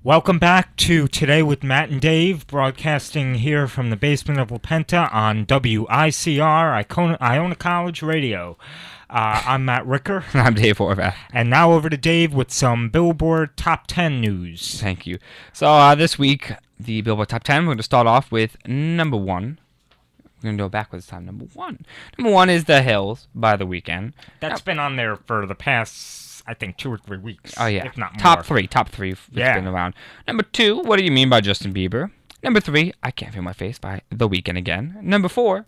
Welcome back to Today with Matt and Dave, broadcasting here from the basement of La Penta on WICR, Iona College Radio. I'm Matt Ricker. I'm Dave Horvath. And now over to Dave with some Billboard Top 10 news. Thank you. So this week, the Billboard Top 10, we're going to start off with number one. We're going to go backwards this time. Number one. Number one is The Hills by The Weeknd. That's been on there for the past, I think, 2 or 3 weeks. Oh, yeah. If not more. Top three. It's been around. Number two, What Do You Mean by Justin Bieber. Number three, I Can't Feel My Face by The Weeknd again. Number four,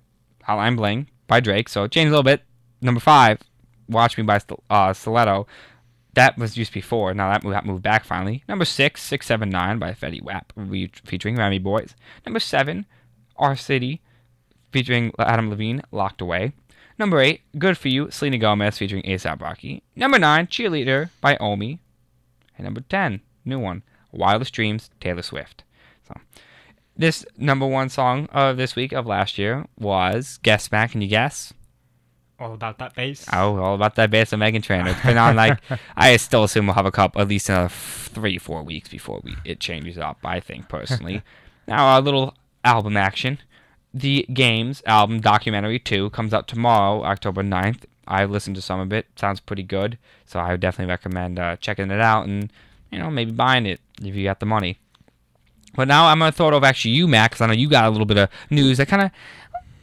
Hotline Bling by Drake. So change a little bit. Number five, Watch Me by Stiletto. That was used before. Now that got moved back finally. Number six, 679 by Fetty Wap featuring Remy Boys. Number seven, Our City featuring Adam Levine, Locked Away. Number 8, Good For You, Selena Gomez featuring A$AP Rocky. Number 9, Cheerleader by Omi. And number 10, new one, Wildest Dreams, Taylor Swift. So, this number one song of this week of last year was Guess Back. Can you guess? All About That Bass? Oh, All About That Bass of Meghan Trainor. It's been on I still assume we'll have a couple, at least 3-4 weeks before it changes up, I think, personally. Now, a little album action. The Games album, Documentary 2, comes out tomorrow, October 9th. I listened to some of it. Sounds pretty good. So I would definitely recommend checking it out and, maybe buying it if you got the money. But now I'm going to throw it over actually you, Matt, because I know you got a little bit of news that kind of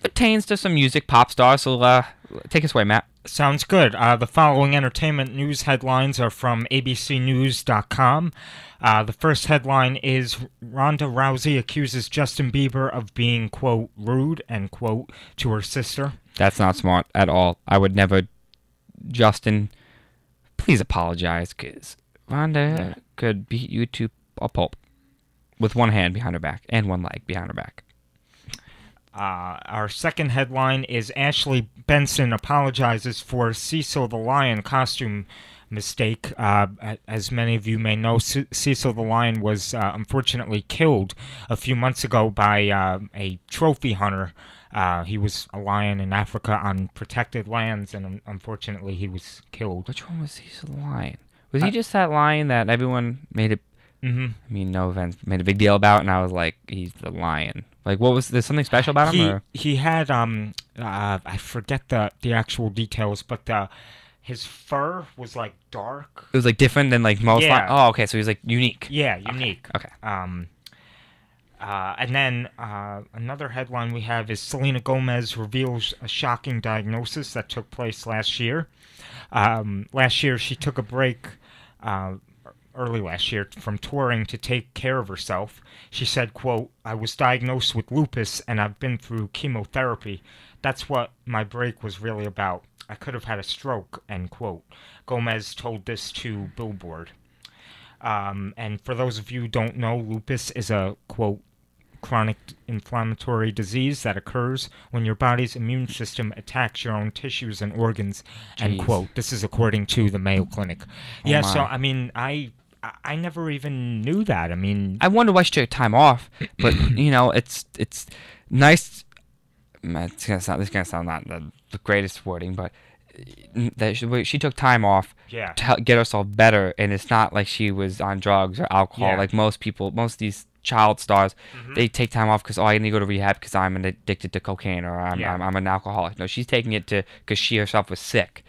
pertains to some music, pop stars. So take us away, Matt. Sounds good. The following entertainment news headlines are from abcnews.com. The first headline is Ronda Rousey accuses Justin Bieber of being, quote, rude, end quote, to her sister. That's not smart at all. I would never. Justin, please apologize, because Ronda could beat you to a pulp with one hand behind her back and one leg behind her back. Our second headline is Ashley Benson apologizes for Cecil the Lion costume mistake. As many of you may know, Cecil the Lion was unfortunately killed a few months ago by a trophy hunter. He was a lion in Africa on protected lands, and unfortunately he was killed. Which one was Cecil the Lion? Was he just that lion that everyone made it? Mm-hmm. I mean, no offense, made a big deal about, and I was like, he's the lion. Like, what was there something special about him? He had I forget the actual details, but his fur was like dark. It was like different than like most. Yeah. Oh, okay, so he was like unique. Yeah, unique. Okay. And then another headline we have is Selena Gomez reveals a shocking diagnosis that took place last year. Last year she took a break. Early last year from touring to take care of herself. She said, quote, I was diagnosed with lupus and I've been through chemotherapy. That's what my break was really about. I could have had a stroke, end quote. Gomez told this to Billboard. And for those of you who don't know, lupus is a, quote, chronic inflammatory disease that occurs when your body's immune system attacks your own tissues and organs, end quote. This is according to the Mayo Clinic. Yeah, so, I mean, I never even knew that. I mean, I wonder why she took time off, but it's nice. This is gonna sound not the greatest wording, but that she took time off to get herself better, and it's not like she was on drugs or alcohol like most of these child stars. They take time off because I need to go to rehab because I'm addicted to cocaine or I'm an alcoholic. No, she's taking it because she herself was sick.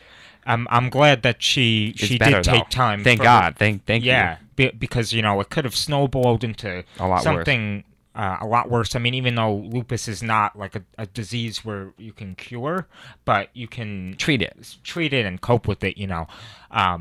I'm glad that she did take time. Thank God. Thank you. Yeah, because it could have snowballed into something a lot worse. I mean, even though lupus is not like a disease where you can cure, but you can treat it and cope with it. I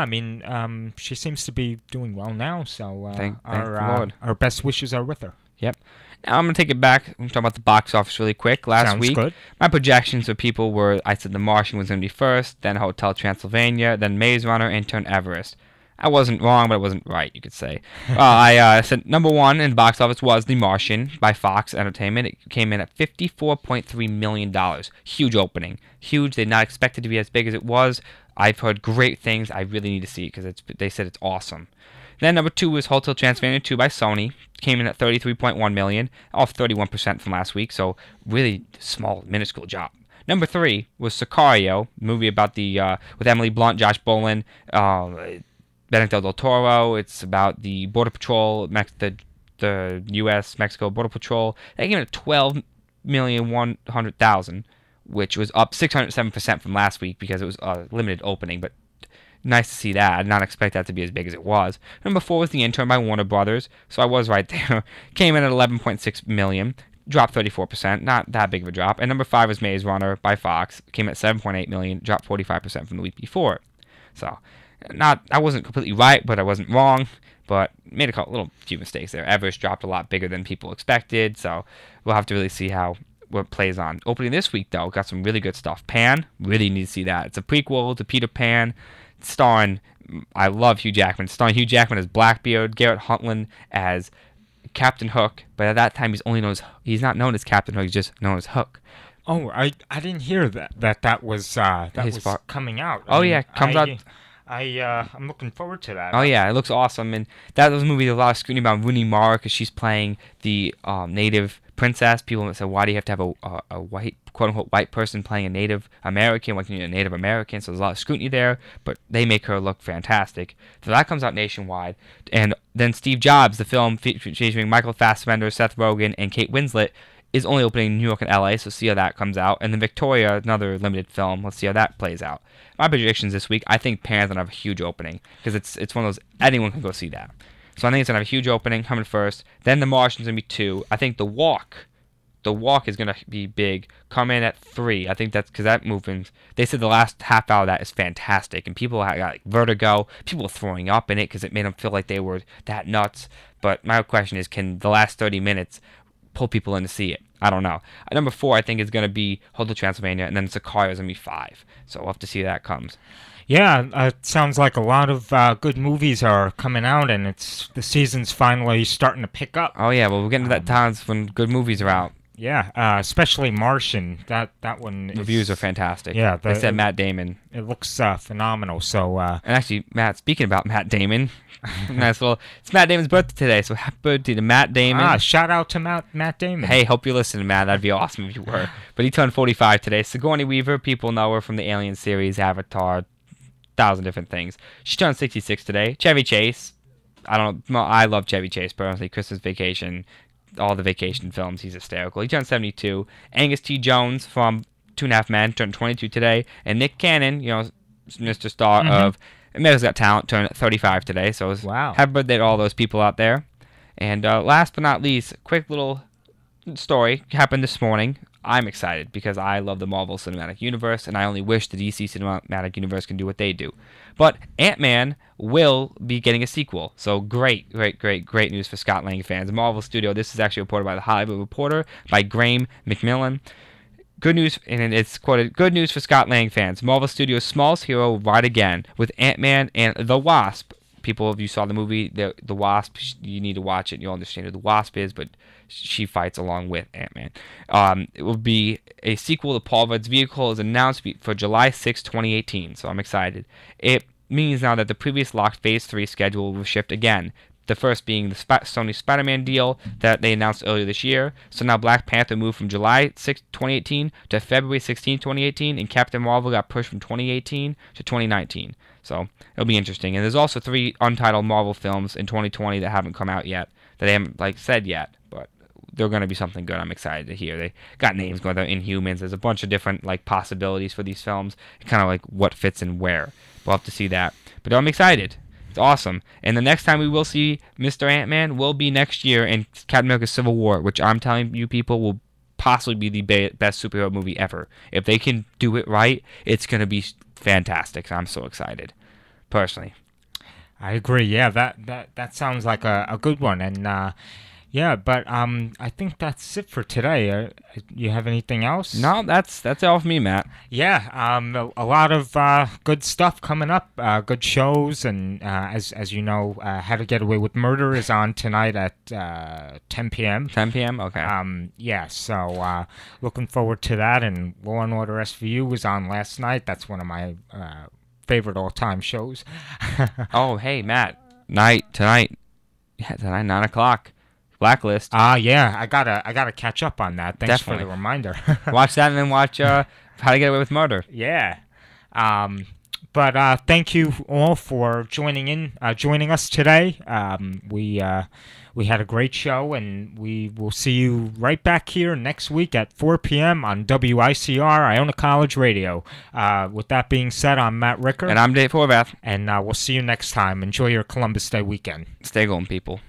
mean, she seems to be doing well now. So thank the Lord. Our best wishes are with her. Yep. Now I'm going to take it back. I'm going to talk about the box office really quick. Last week, my projections for people were, I said The Martian was going to be first, then Hotel Transylvania, then Maze Runner, Intern Everest. I wasn't wrong, but I wasn't right, you could say. I said number one in the box office was The Martian by Fox Entertainment. It came in at $54.3 million. Huge opening. Huge. They did not expect it to be as big as it was. I've heard great things. I really need to see it because they said it's awesome. Then number two was Hotel Transylvania 2 by Sony. Came in at $33.1 million, off 31% from last week, so really small, minuscule job. Number three was Sicario, movie about with Emily Blunt, Josh Brolin. Benedicto del Toro. It's about the Border Patrol, the U.S. Mexico Border Patrol. They gave it 12,100,000, which was up 607% from last week because it was a limited opening. But nice to see that. I did not expect that to be as big as it was. Number 4 was The Intern by Warner Brothers, so I was right there. Came in at 11.6 million, dropped 34%, not that big of a drop. And number 5 was Maze Runner by Fox, came at 7.8 million, dropped 45% from the week before. So, I wasn't completely right, but I wasn't wrong. But made a little few mistakes there. Everest dropped a lot bigger than people expected, so we'll have to really see what plays on. Opening this week, though, got some really good stuff. Pan, really need to see that. It's a prequel to Peter Pan, starring, I love Hugh Jackman, starring Hugh Jackman as Blackbeard, Garrett Huntland as Captain Hook, but at that time he's not known as Captain Hook, he's just known as Hook. Oh, I didn't hear that was coming out. Oh, yeah, comes out. I'm looking forward to that. Oh yeah, it looks awesome, and that was a movie. A lot of scrutiny about Rooney Mara because she's playing the Native princess. People said, why do you have to have a white, quote unquote, white person playing a Native American? Why can't you be a Native American? So there's a lot of scrutiny there, but they make her look fantastic. So that comes out nationwide, and then Steve Jobs, the film featuring Michael Fassbender, Seth Rogen, and Kate Winslet, is only opening in New York and LA, so see how that comes out. And then Victoria, another limited film, let's see how that plays out. My predictions this week, I think Pan's gonna have a huge opening because it's one of those anyone can go see that. So I think it's gonna have a huge opening coming first. Then The Martian's gonna be 2. I think The Walk is gonna be big. Come in at 3. I think that's because that movement. They said the last half hour of that is fantastic, and people got like vertigo. People were throwing up in it because it made them feel like they were that nuts. But my question is, can the last 30 minutes pull people in to see it? I don't know. Number 4, I think, is going to be Hotel Transylvania, and then Sicario is going to be 5. So we'll have to see how that comes. Yeah, it sounds like a lot of good movies are coming out, and the season's finally starting to pick up. Oh, yeah. Well, we're getting to that time when good movies are out. Yeah, especially Martian. That one. Reviews are fantastic. Yeah. They said Matt Damon. It looks phenomenal. So. And actually, Matt, speaking about Matt Damon, nice little. It's Matt Damon's birthday today, so happy birthday to Matt Damon. Shout out to Matt Damon. Hey, hope you're listening, Matt. That'd be awesome if you were. But he turned 45 today. Sigourney Weaver, people know her from the Alien series, Avatar, 1,000 different things. She turned 66 today. Chevy Chase. I love Chevy Chase personally. Christmas Vacation. All the vacation films, he's hysterical. He turned 72. Angus T. Jones from 2.5 Men turned 22 today. And Nick Cannon, Mr. Star of America's Got Talent, turned 35 today. So wow. Happy birthday to all those people out there. And last but not least, quick little story happened this morning. I'm excited because I love the Marvel Cinematic Universe, and I only wish the DC Cinematic Universe can do what they do. But Ant-Man will be getting a sequel, so great news for Scott Lang fans. Marvel Studio, this is actually reported by The Hollywood Reporter by Graham McMillan. Good news, and it's quoted, good news for Scott Lang fans. Marvel Studios' smallest hero will ride again with Ant-Man and the Wasp. People, if you saw the movie, the Wasp, you need to watch it. You'll understand who the Wasp is, but she fights along with Ant-Man. It will be a sequel to Paul Rudd's Vehicle is announced for July 6, 2018, so I'm excited. It means now that the previous locked Phase 3 schedule will shift again. The first being the Sony Spider-Man deal that they announced earlier this year. So now Black Panther moved from July 6, 2018 to February 16, 2018, and Captain Marvel got pushed from 2018 to 2019. So it'll be interesting. And there's also 3 untitled Marvel films in 2020 that haven't come out yet, that they haven't said yet, but they're going to be something good. I'm excited to hear. They got names going. They're Inhumans. There's a bunch of different possibilities for these films. Kind of what fits and where. We'll have to see that. But I'm excited. It's awesome. And the next time we will see Mr. Ant-Man will be next year in Captain America Civil War, which I'm telling you people will possibly be the best superhero movie ever. If they can do it right, it's going to be fantastic. I'm so excited, personally. I agree. Yeah, that sounds like a good one. And yeah, but I think that's it for today. You have anything else? No, that's all for me, Matt. Yeah, a lot of good stuff coming up. Good shows, and as you know, How to Get Away with Murder is on tonight at 10 p.m. 10 p.m. Okay. Yeah. So looking forward to that. And Law and Order SVU was on last night. That's one of my favorite all-time shows. Oh, hey, Matt. Tonight. Yeah, tonight, 9 o'clock. Blacklist. Yeah, I gotta catch up on that. Thanks for the reminder. Watch that and then watch How to Get Away with Murder. Yeah. But thank you all for joining us today. We had a great show, and we will see you right back here next week at 4 p.m. on WICR Iona College Radio. With that being said, I'm Matt Ricker. And I'm Dave Horvath. And we'll see you next time. Enjoy your Columbus Day weekend. Stay golden, people.